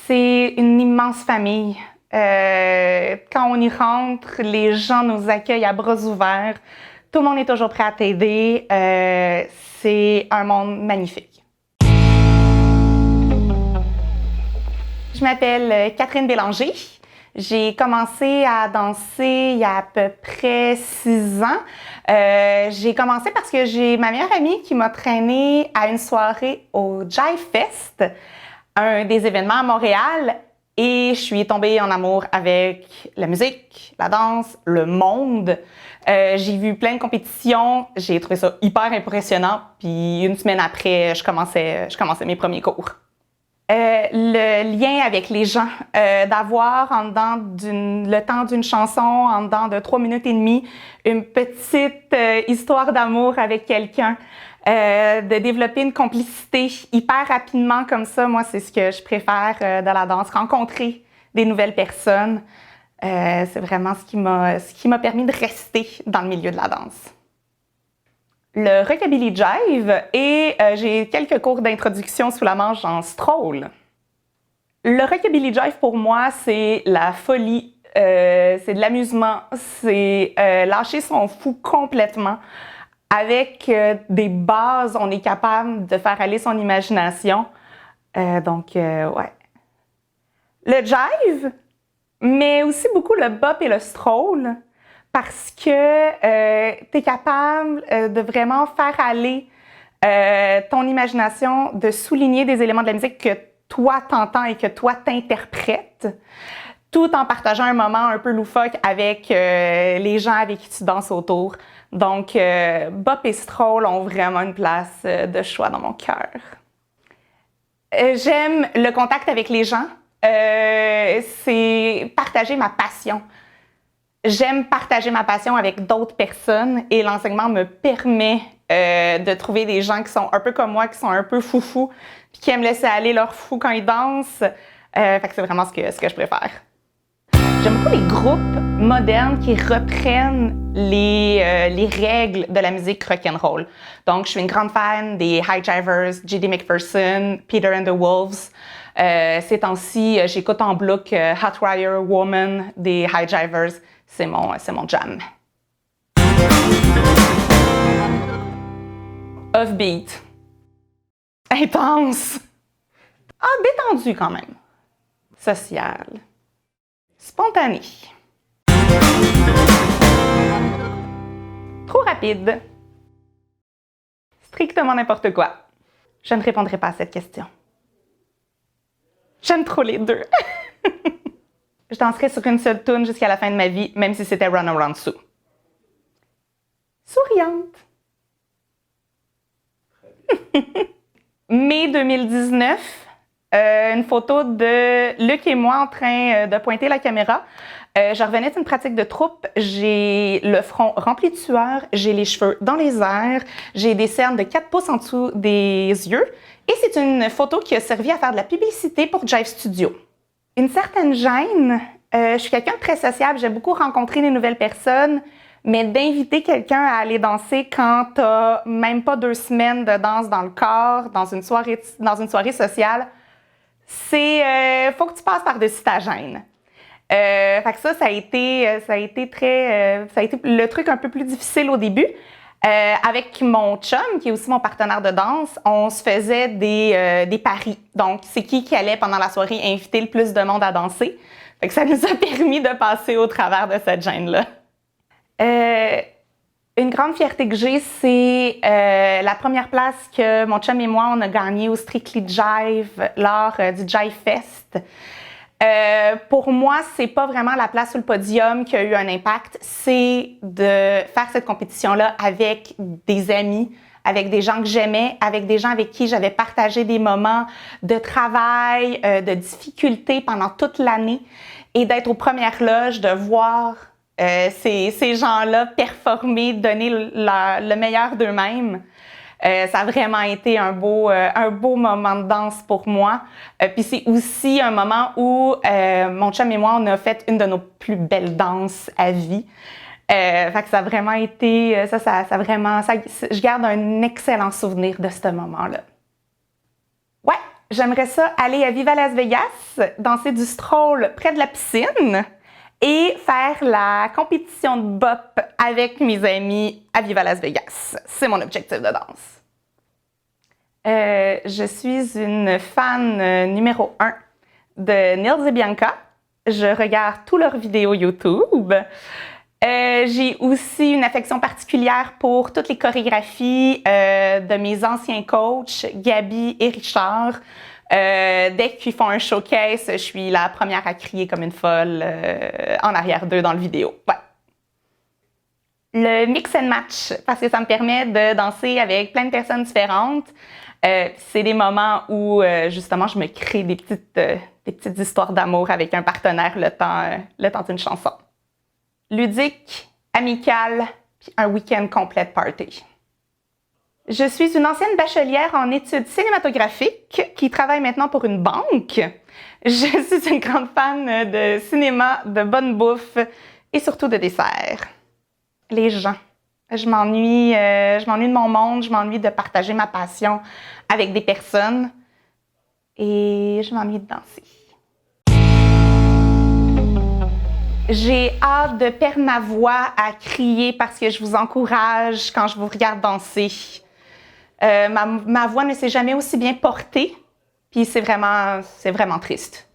C'est une immense famille. Quand on y rentre, les gens nous accueillent à bras ouverts. Tout le monde est toujours prêt à t'aider. C'est un monde magnifique. Je m'appelle Catherine Bélanger. J'ai commencé à danser il y a à peu près 6 ans. J'ai commencé parce que j'ai ma meilleure amie qui m'a traînée à une soirée au Jive Fest, un des événements à Montréal, et je suis tombée en amour avec la musique, la danse, le monde. J'ai vu plein de compétitions, j'ai trouvé ça hyper impressionnant, puis une semaine après, je commençais mes premiers cours. Le lien avec les gens, d'avoir en dedans le temps d'une chanson, en dedans de 3 minutes et demie, une petite histoire d'amour avec quelqu'un, de développer une complicité hyper rapidement comme ça, moi c'est ce que je préfère de la danse, rencontrer des nouvelles personnes, c'est vraiment ce qui m'a permis de rester dans le milieu de la danse. Le Rockabilly Jive et j'ai quelques cours d'introduction sous la manche en stroll. Le Rockabilly Jive pour moi, c'est la folie, c'est de l'amusement, c'est lâcher son fou complètement. Avec des bases, on est capable de faire aller son imagination. Ouais. Le jive, mais aussi beaucoup le bop et le stroll. Parce que tu es capable de vraiment faire aller ton imagination, de souligner des éléments de la musique que toi t'entends et que toi t'interprètes, tout en partageant un moment un peu loufoque avec les gens avec qui tu danses autour. Donc, bop et stroll ont vraiment une place de choix dans mon cœur. J'aime le contact avec les gens. C'est partager ma passion. J'aime partager ma passion avec d'autres personnes et l'enseignement me permet de trouver des gens qui sont un peu comme moi, qui sont un peu foufous, puis qui aiment laisser aller leur fou quand ils dansent. Fait que c'est vraiment ce que je préfère. J'aime beaucoup les groupes modernes qui reprennent les règles de la musique rock'n'roll. Donc, je suis une grande fan des High Jivers, J.D. McPherson, Peter and the Wolves. Ces temps-ci, j'écoute en bloc Hot Wire Woman des High Jivers. C'est mon jam. Offbeat. Intense. Ah, détendu quand même. Social. Spontané. Trop rapide. Strictement n'importe quoi. Je ne répondrai pas à cette question. J'aime trop les deux. Je danserais sur une seule toune jusqu'à la fin de ma vie, même si c'était Run Around Sue. Souriante. Mai 2019, une photo de Luc et moi en train de pointer la caméra. Je revenais d'une pratique de troupe, j'ai le front rempli de sueur, j'ai les cheveux dans les airs, j'ai des cernes de 4 pouces en dessous des yeux et c'est une photo qui a servi à faire de la publicité pour Jive Studio. Une certaine gêne, je suis quelqu'un de très sociable, j'aime beaucoup rencontrer des nouvelles personnes, mais d'inviter quelqu'un à aller danser quand t'as même pas 2 semaines de danse dans le corps, dans une soirée sociale, c'est faut que tu passes par-dessus ta gêne. Fait que ça a été le truc un peu plus difficile au début. Avec mon chum, qui est aussi mon partenaire de danse, on se faisait des paris. Donc, c'est qui allait pendant la soirée inviter le plus de monde à danser. Fait que ça nous a permis de passer au travers de cette gêne-là. Une grande fierté que j'ai, c'est la première place que mon chum et moi, on a gagné au Strictly Jive lors du Jive Fest. Pour moi, c'est pas vraiment la place sur le podium qui a eu un impact, c'est de faire cette compétition-là avec des amis, avec des gens que j'aimais, avec des gens avec qui j'avais partagé des moments de travail, de difficultés pendant toute l'année et d'être aux premières loges, de voir ces gens-là performer, donner le meilleur d'eux-mêmes. Ça a vraiment été un beau moment de danse pour moi. Puis c'est aussi un moment où mon chum et moi, on a fait une de nos plus belles danses à vie. Fait que ça a vraiment été, je garde un excellent souvenir de ce moment-là. Ouais, J'aimerais ça aller à Viva Las Vegas, danser du stroll près de la piscine et faire la compétition de bop avec mes amis à Viva Las Vegas. C'est mon objectif de danse. Je suis une fan numéro 1 de Nils et Bianca. Je regarde tous leurs vidéos YouTube. J'ai aussi une affection particulière pour toutes les chorégraphies de mes anciens coachs, Gabi et Richard. Dès qu'ils font un showcase, je suis la première à crier comme une folle en arrière d'eux dans le vidéo. Ouais. Le mix and match, parce que ça me permet de danser avec plein de personnes différentes. C'est des moments où, justement, je me crée des petites histoires d'amour avec un partenaire le temps d'une chanson. Ludique, amical, puis un week-end complet de party. Je suis une ancienne bachelière en études cinématographiques qui travaille maintenant pour une banque. Je suis une grande fan de cinéma, de bonne bouffe et surtout de dessert. Les gens. Je m'ennuie de mon monde, je m'ennuie de partager ma passion avec des personnes et je m'ennuie de danser. J'ai hâte de perdre ma voix à crier parce que je vous encourage quand je vous regarde danser. Ma voix ne s'est jamais aussi bien portée, puis c'est vraiment triste.